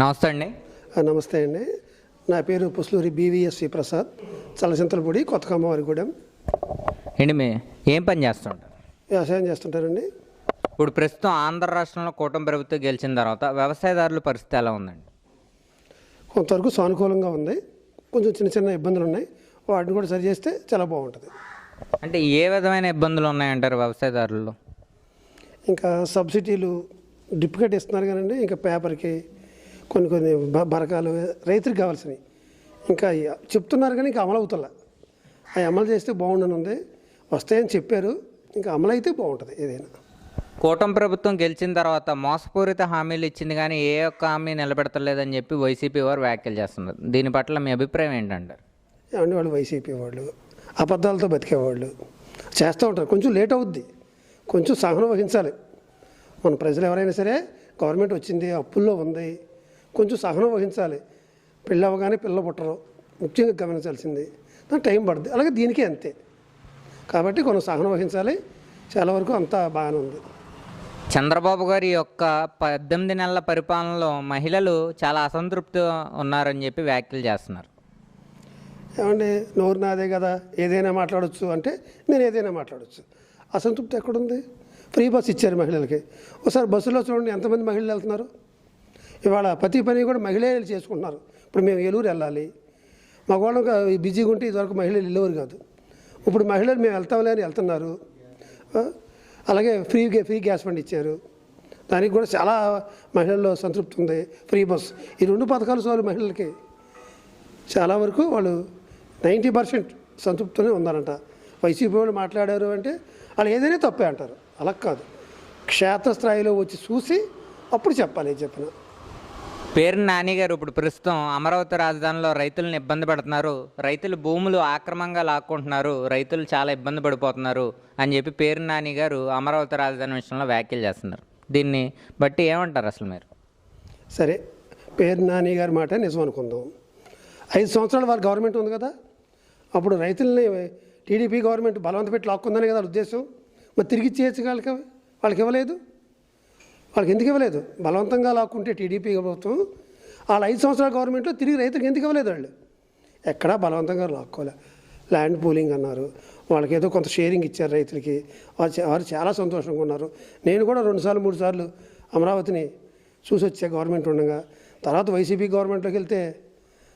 నమస్తే అండి. నమస్తే అండి. నా పేరు పుస్లూరి బీవీఎస్వి ప్రసాద్, చల్లచింతలపూడి, కొత్తకమ్మవారిగూడెం. ఏంటి మీ ఏం పని చేస్తుంటారు? వ్యవసాయం చేస్తుంటారండి. ఇప్పుడు ప్రస్తుతం ఆంధ్ర రాష్ట్రంలో కూటమి ప్రభుత్వం గెలిచిన తర్వాత వ్యవసాయదారుల పరిస్థితి ఎలా ఉందండి? కొంతవరకు సానుకూలంగా ఉంది. కొంచెం చిన్న చిన్న ఇబ్బందులు ఉన్నాయి, వాటిని కూడా సరి చేస్తే చాలా బాగుంటుంది. అంటే ఏ విధమైన ఇబ్బందులు ఉన్నాయంటారు వ్యవసాయదారుల్లో? ఇంకా సబ్సిడీలు డ్రిప్ కట్ ఇస్తున్నారు కానండి, ఇంకా పేపర్కి కొన్ని బరకాలు రైతులకు కావాల్సినవి ఇంకా చెప్తున్నారు కానీ ఇంకా అమలు అవుతుందా. అవి అమలు చేస్తే బాగుండని ఉంది. వస్తాయని చెప్పారు, ఇంకా అమలు అయితే బాగుంటుంది. ఏదైనా కూటమి ప్రభుత్వం గెలిచిన తర్వాత మోసపూరిత హామీలు ఇచ్చింది కానీ ఏ ఒక్క హామీ నిలబెడతలేదని చెప్పి వైసీపీ వారు వ్యాఖ్యలు చేస్తున్నారు. దీని పట్ల మీ అభిప్రాయం ఏంటంటారు? ఏమంటే వాళ్ళు వైసీపీ వాళ్ళు అబద్ధాలతో బతికేవాళ్ళు చేస్తూ ఉంటారు. కొంచెం లేట్ అవుద్ది, కొంచెం సహనం వహించాలి. మన ప్రజలు ఎవరైనా సరే, గవర్నమెంట్ వచ్చింది, అప్పుల్లో ఉంది, కొంచెం సహనం వహించాలి. పెళ్ళి అవ్వగానే పిల్లలు పుట్టరు, ముఖ్యంగా గమనించాల్సింది. దానికి టైం పడుతుంది. అలాగే దీనికే అంతే. కాబట్టి కొంచెం సహనం వహించాలి. చాలా వరకు అంతా బాగానే ఉంది. చంద్రబాబు గారి యొక్క 18 నెలల పరిపాలనలో మహిళలు చాలా అసంతృప్తి ఉన్నారని చెప్పి వ్యాఖ్యలు చేస్తున్నారు. ఏమంటే నోరు నాదే కదా, ఏదైనా మాట్లాడవచ్చు అంటే నేను ఏదైనా మాట్లాడవచ్చు. అసంతృప్తి ఎక్కడుంది? ఫ్రీ బస్ ఇచ్చారు మహిళలకి. ఒకసారి బస్సులో చూడండి ఎంతమంది మహిళలు వెళ్తున్నారు. ఇవాళ ప్రతి పని కూడా మహిళలు చేసుకుంటున్నారు. ఇప్పుడు మేము ఏలూరు వెళ్ళాలి, మగవాళ్ళం బిజీగా ఉంటే ఇదివరకు మహిళలు వెళ్ళేవారు కాదు. ఇప్పుడు మహిళలు మేము వెళ్తాంలే అని వెళ్తున్నారు. అలాగే ఫ్రీ గ్యాస్ బండ్ ఇచ్చారు, దానికి కూడా చాలా మహిళల్లో సంతృప్తి ఉంది. ఫ్రీ బస్, ఈ 2 పథకాలు చాలు మహిళలకి. చాలా వరకు వాళ్ళు 90% సంతృప్తినే ఉన్నారంట. వైసీపీ వాళ్ళు మాట్లాడారు అంటే వాళ్ళు ఏదైనా తప్పే అంటారు. అలా కాదు, క్షేత్రస్థాయిలో వచ్చి చూసి అప్పుడు చెప్పాలి. చెప్పిన పేరు నాని గారు ఇప్పుడు ప్రస్తుతం అమరావతి రాజధానిలో రైతులను ఇబ్బంది పెడుతున్నారు, రైతులు భూములు ఆక్రమంగా లాక్కుంటున్నారు, రైతులు చాలా ఇబ్బంది పడిపోతున్నారు అని చెప్పి పేరు నాని గారు అమరావతి రాజధాని విషయంలో వ్యాఖ్యలు చేస్తున్నారు. దీన్ని బట్టి ఏమంటారు అసలు మీరు? సరే, పేరు నాని గారి మాట నిజం అనుకుందాం. 5 సంవత్సరాలు వారి గవర్నమెంట్ ఉంది కదా, అప్పుడు రైతుల్ని టీడీపీ గవర్నమెంట్ బలవంత పెట్టి లాక్కుందని కదా ఉద్దేశం. మరి తిరిగి ఇచ్చేయచ్చు వాళ్ళకి ఇవ్వలేదు. వాళ్ళకి ఎందుకు ఇవ్వలేదు? బలవంతంగా లాక్కుంటే టీడీపీ ప్రభుత్వం వాళ్ళ 5 సంవత్సరాల గవర్నమెంట్లో తిరిగి రైతులకు ఎందుకు ఇవ్వలేదు? వాళ్ళు ఎక్కడా బలవంతంగా లాక్కోలే. ల్యాండ్ పూలింగ్ అన్నారు, వాళ్ళకి ఏదో కొంత షేరింగ్ ఇచ్చారు రైతులకి. వారు చాలా సంతోషంగా ఉన్నారు. నేను కూడా 2 సార్లు 3 సార్లు అమరావతిని చూసి వచ్చే గవర్నమెంట్ ఉండగా. తర్వాత వైసీపీ గవర్నమెంట్లోకి వెళ్తే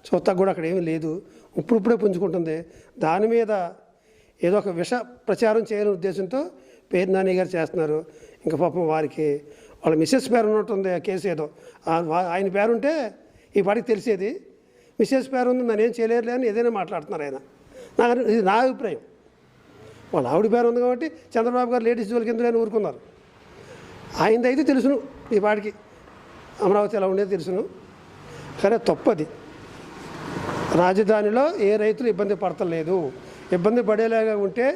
చూస్తా కూడా అక్కడ ఏమీ లేదు, ఇప్పుడే పుంజుకుంటుంది. దాని మీద ఏదో ఒక విష ప్రచారం చేయాలనే ఉద్దేశంతో పేరు నాని గారు చేస్తున్నారు. ఇంకా పాపం వారికి వాళ్ళ మిస్సెస్ పేరు ఉన్నట్టుంది. ఆ కేసు ఏదో ఆయన పేరుంటే ఈ పాటికి తెలిసేది. మిస్సెస్ పేరు ఉంది, నన్ను ఏం చేయలేరులే అని ఏదైనా మాట్లాడుతున్నారు ఆయన. ఇది నా అభిప్రాయం. వాళ్ళ ఆవిడ పేరు ఉంది కాబట్టి చంద్రబాబు గారు లేడీస్ జోలికి ఎందుకు ఊరుకున్నారు. ఆయనది అయితే తెలుసును, ఈ పాటికి అమరావతి ఎలా ఉండేది తెలుసును. కానీ తప్పది. రాజధానిలో ఏ రైతులు ఇబ్బంది పడతలేదు. ఇబ్బంది పడేలాగా ఉంటే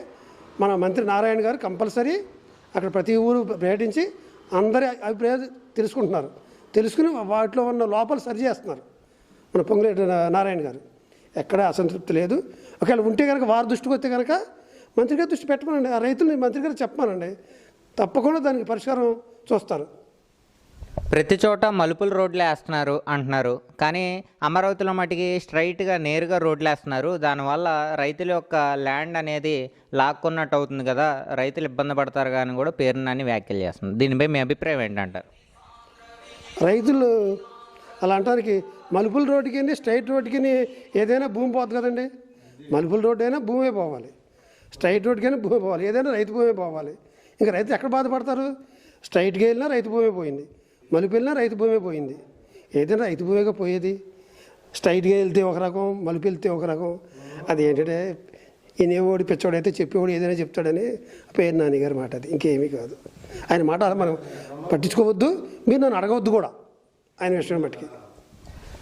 మన మంత్రి నారాయణ గారు కంపల్సరీ అక్కడ ప్రతి ఊరు పర్యటించి అందరి అభిప్రాయాలు తెలుసుకుంటున్నారు. తెలుసుకుని వాటిలో ఉన్న లోపాలు సరి చేస్తున్నారు మన పొంగులేటి నారాయణ గారు. ఎక్కడ అసంతృప్తి లేదు. ఒకవేళ ఉంటే కనుక వారి దృష్టికి వస్తే కనుక మంత్రి గారు దృష్టి పెట్టమనండి, ఆ రైతుల్ని మంత్రి గారు చెప్పమానండి. తప్పకుండా దానికి పరిష్కారం చూస్తారు. ప్రతి చోట మలుపులు రోడ్లు వేస్తున్నారు అంటున్నారు, కానీ అమరావతిలో మటుకి స్ట్రైట్గా నేరుగా రోడ్లు వేస్తున్నారు. దానివల్ల రైతుల యొక్క ల్యాండ్ అనేది లాక్కున్నట్టు అవుతుంది కదా, రైతులు ఇబ్బంది పడతారు కానీ కూడా పేరు నాని వ్యాఖ్యలు చేస్తున్నారు. దీనిపై మీ అభిప్రాయం ఏంటంటారు? రైతులు అలా అంటానికి మలుపుల రోడ్డుకి స్ట్రైట్ రోడ్డుకి ఏదైనా భూమి పోతుంది కదండి. మలుపుల రోడ్డు అయినా భూమే పోవాలి, స్ట్రైట్ రోడ్డుకైనా భూమి పోవాలి, ఏదైనా రైతు భూమే పోవాలి. ఇంకా రైతు ఎక్కడ బాధపడతారు? స్ట్రైట్గా వెళ్ళినా రైతు భూమే పోయింది, మలుపు వెళ్ళినా రైతు భూమే పోయింది. ఏదైనా రైతు భూమిగా పోయేది. స్ట్రైట్గా వెళ్తే ఒక రకం, మలుపు వెళ్తే ఒక రకం. అది ఏంటంటే ఈయనేవాడు పిచ్చోడైతే చెప్పేవాడు ఏదైనా చెప్తాడని పేరు నాని గారి మాట. అది ఇంకేమీ కాదు. ఆయన మాట మనం పట్టించుకోవద్దు, మీరు నన్ను అడగవద్దు కూడా ఆయన విషయం మట్టుకి.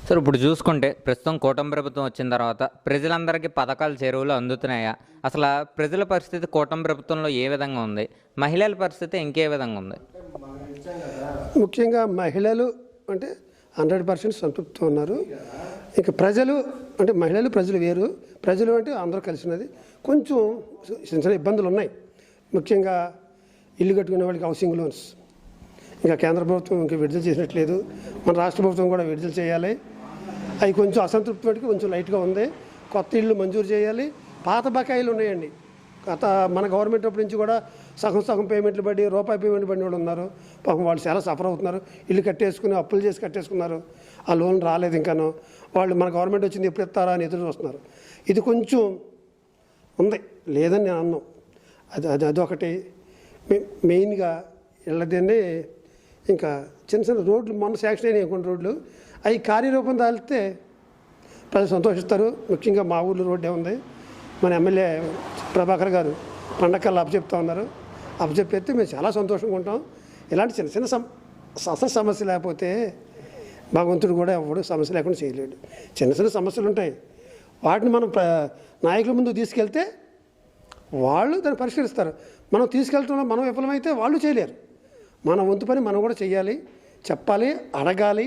సార్, ఇప్పుడు చూసుకుంటే ప్రస్తుతం కూటమి ప్రభుత్వం వచ్చిన తర్వాత ప్రజలందరికీ పథకాలు చెరువులు అందుతున్నాయా? అసలు ప్రజల పరిస్థితి కూటమి ప్రభుత్వంలో ఏ విధంగా ఉంది? మహిళల పరిస్థితి ఇంకే విధంగా ఉంది? ముఖ్యంగా మహిళలు అంటే 100% సంతృప్తి ఉన్నారు. ఇక ప్రజలు అంటే మహిళలు ప్రజలు వేరు. ప్రజలు అంటే అందరూ కలిసినది. కొంచెం చిన్న చిన్న ఇబ్బందులు ఉన్నాయి. ముఖ్యంగా ఇల్లు కట్టుకునే వాళ్ళకి హౌసింగ్ లోన్స్, ఇంకా కేంద్ర ప్రభుత్వం ఇంకా విడుదల చేసినట్లేదు, మన రాష్ట్ర ప్రభుత్వం కూడా విడుదల చేయాలి. అవి కొంచెం అసంతృప్తి వాటికి కొంచెం లైట్గా ఉంది. కొత్త ఇళ్ళు మంజూరు చేయాలి. పాత బకాయిలు ఉన్నాయండి. గత మన గవర్నమెంట్ అప్పటి నుంచి కూడా సగం పేమెంట్లు పడి రూపాయి పేమెంట్ పడిన వాళ్ళు ఉన్నారు. పాపం వాళ్ళు చాలా సఫర్ అవుతున్నారు. ఇల్లు కట్టేసుకుని అప్పులు చేసి కట్టేసుకున్నారు. ఆ లోన్ రాలేదు ఇంకాను. వాళ్ళు మన గవర్నమెంట్ వచ్చింది ఎప్పుడు ఇస్తారా అని ఎదురు చూస్తున్నారు. ఇది కొంచెం ఉంది, లేదని నేను అన్నాం. అదొకటి మెయిన్గా ఇళ్ళదండి. ఇంకా చిన్న రోడ్లు మొన్న శాంక్షన్ అయినాయి కొన్ని రోడ్లు, అవి కార్యరూపం దాల్తే ప్రజలు సంతోషిస్తారు. ముఖ్యంగా మా ఊళ్ళో రోడ్డే ఉంది. మన ఎమ్మెల్యే ప్రభాకర్ గారు పండగకల్లా అప్పచెప్తా ఉన్నారు. అప్పచెప్పేస్తే మేము చాలా సంతోషంగా ఉంటాం. ఇలాంటి చిన్న అసలు సమస్య లేకపోతే భగవంతుడు కూడా ఎవడు సమస్య లేకుండా చేయలేడు. చిన్న సమస్యలు ఉంటాయి. వాటిని మనం నాయకుల ముందు తీసుకెళ్తే వాళ్ళు దాన్ని పరిష్కరిస్తారు. మనం తీసుకెళ్తున్నా మనం విఫలమైతే వాళ్ళు చేయలేరు. మన వంతు పని మనం కూడా చేయాలి, చెప్పాలి, అడగాలి.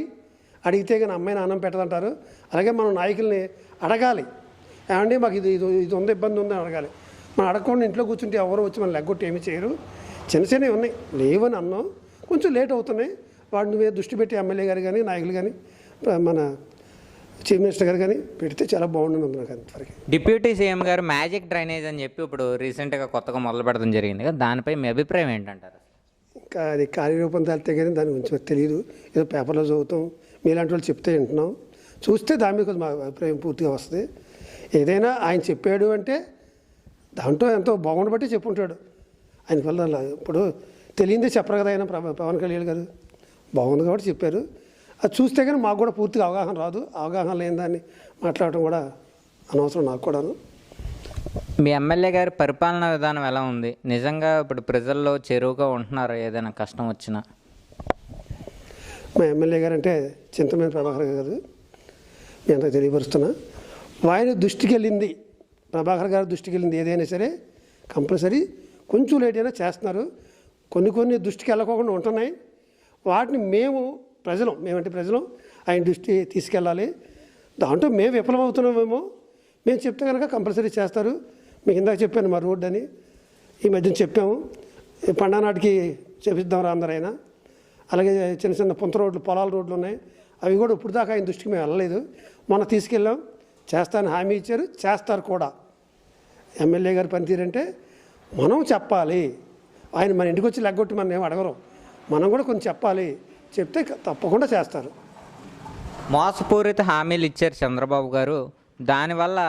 అడిగితే కానీ అమ్మాయిని అన్నం పెట్టదంటారు. అలాగే మనం నాయకుల్ని అడగాలి. ఏమంటే మాకు ఇది ఉంది, ఇబ్బంది ఉందని అడగాలి. మనం అడగకుండా ఇంట్లో కూర్చుంటే ఎవరు వచ్చి మనం లెగ్గొట్టి ఏమీ చేయరు. చిన్నవి ఉన్నాయి, లేవని అన్నాం. కొంచెం లేట్ అవుతున్నాయి. వాటిని మీద దృష్టి పెట్టి ఎమ్మెల్యే గారు కానీ నాయకులు కానీ మన చీఫ్ మినిస్టర్ గారు కానీ పెడితే చాలా బాగుంటుంది నాకు అంతవరకు. డిప్యూటీ సీఎం గారు మ్యాజిక్ డ్రైనేజ్ అని చెప్పి ఇప్పుడు రీసెంట్గా కొత్తగా మొదలు పెడతాం జరిగింది కదా, దానిపై మీ అభిప్రాయం ఏంటంటారు? ఇంకా అది కార్యరూపం దాల్తే కానీ దాని గురించి మాకు తెలియదు. ఏదో పేపర్లో చదువుతాం, మీలాంటి వాళ్ళు చెప్తే వింటున్నాం. చూస్తే దాని మీద కొంచెం మా అభిప్రాయం పూర్తిగా వస్తుంది. ఏదైనా ఆయన చెప్పాడు అంటే దాంట్లో ఎంతో బాగుండి బట్టి చెప్పుంటాడు. ఆయన వల్ల ఇప్పుడు తెలియందే చెప్పరు కదా ఆయన పవన్ కళ్యాణ్ గారు. బాగుంది కాబట్టి చెప్పారు. అది చూస్తే కానీ మాకు కూడా పూర్తిగా అవగాహన రాదు. అవగాహన లేని దాన్ని మాట్లాడటం కూడా అనవసరం నాకు కూడాను. మీ ఎమ్మెల్యే గారి పరిపాలనా విధానం ఎలా ఉంది? నిజంగా ఇప్పుడు ప్రజల్లో చెరువుగా ఉంటున్నారు ఏదైనా కష్టం వచ్చినా? మా ఎమ్మెల్యే గారు అంటే చింతమనేని ప్రభాకర్ గారు, మీ అంతా తెలియపరుస్తున్నా. ఆయన దృష్టికి వెళ్ళింది, ప్రభాకర్ గారి దృష్టికి వెళ్ళింది ఏదైనా సరే కంపల్సరీ కొంచెం లేట్ అయినా చేస్తున్నారు. కొన్ని దృష్టికి వెళ్ళకోకుండా ఉంటున్నాయి. వాటిని మేమంటే ప్రజలు ఆయన దృష్టి తీసుకెళ్ళాలి. దాంట్లో మేము విఫలమవుతున్నామేమో మేము చెప్తే కనుక కంపల్సరీ చేస్తారు. మీకు ఇందాక చెప్పాను మా రోడ్డు అని, ఈ మధ్యన చెప్పాము. పండా నాటికి చేపిద్దాం రా అందరూ అయినా. అలాగే చిన్న పుంత రోడ్లు, పొలాల రోడ్లు ఉన్నాయి. అవి కూడా ఇప్పుడు దాకా ఆయన దృష్టికి మేము వెళ్ళలేదు. మొన్న తీసుకెళ్ళాం, చేస్తానని హామీ ఇచ్చారు, చేస్తారు కూడా. ఎమ్మెల్యే గారి పనితీరంటే మనం చెప్పాలి. ఆయన మన ఇంటికి వచ్చి లెగ్గొట్టి మనం ఏం అడగరు. మనం కూడా కొంచెం చెప్పాలి. చెప్తే తప్పకుండా చేస్తారు. మోసపూరిత హామీలు ఇచ్చారు చంద్రబాబు గారు. దానివల్ల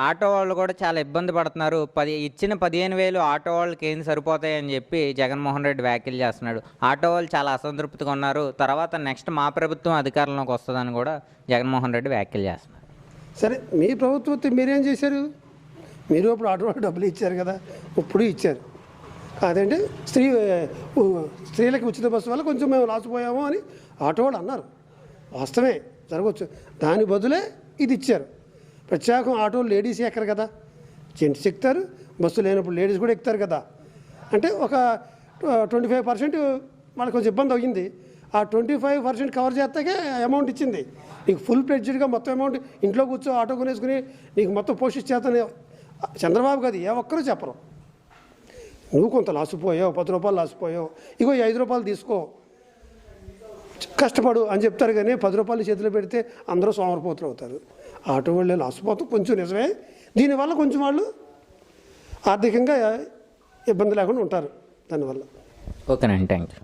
ఆటో వాళ్ళు కూడా చాలా ఇబ్బంది పడుతున్నారు. ఇచ్చిన 15,000 ఆటో వాళ్ళకి ఏం సరిపోతాయని చెప్పి జగన్మోహన్ రెడ్డి వ్యాఖ్యలు చేస్తున్నాడు. ఆటో వాళ్ళు చాలా అసంతృప్తిగా ఉన్నారు. తర్వాత నెక్స్ట్ మా ప్రభుత్వం అధికారంలోకి వస్తుందని కూడా జగన్మోహన్ రెడ్డి వ్యాఖ్యలు చేస్తున్నారు. సరే, మీ ప్రభుత్వం మీరేం చేశారు? మీరు అప్పుడు ఆటో వాళ్ళు డబ్బులు ఇచ్చారు కదా, ఇప్పుడు ఇచ్చారు. కాదంటే స్త్రీలకు ఉచిత బస్సు వల్ల కొంచెం మేము లాసిపోయాము అని ఆటో వాళ్ళు అన్నారు. వాస్తవమే, జరగవచ్చు. దాని బదులే ఇది ఇచ్చారు. ప్రత్యేకం ఆటోలు లేడీస్ ఎక్కరు కదా, జెంట్స్ ఎక్కుతారు. బస్సు లేనప్పుడు లేడీస్ కూడా ఎక్కుతారు కదా. అంటే ఒక 25% వాళ్ళకి కొంచెం ఇబ్బంది అయ్యింది. ఆ 25% కవర్ చేస్తాకే అమౌంట్ ఇచ్చింది. నీకు ఫుల్ ప్లెడ్జ్డ్గా మొత్తం అమౌంట్ ఇంట్లో కూర్చో ఆటో కొనేసుకుని నీకు మొత్తం పోషించేస్తానే చంద్రబాబు కాదు, ఏ ఒక్కరూ చెప్పరు. నువ్వు కొంత లాసిపోయావు, 10 రూపాయలు లాసిపోయావు, ఇగో 5 రూపాయలు తీసుకో, కష్టపడు అని చెప్తారు. కానీ 10 రూపాయలు చేతిలో పెడితే అందరూ సోమరిపోతులు అవుతారు. ఆటో వాళ్ళే లాసిపోతాం కొంచెం నిజమే. దీనివల్ల కొంచెం వాళ్ళు ఆర్థికంగా ఇబ్బంది లేకుండా ఉంటారు దానివల్ల. ఓకేనండి, థ్యాంక్ యూ.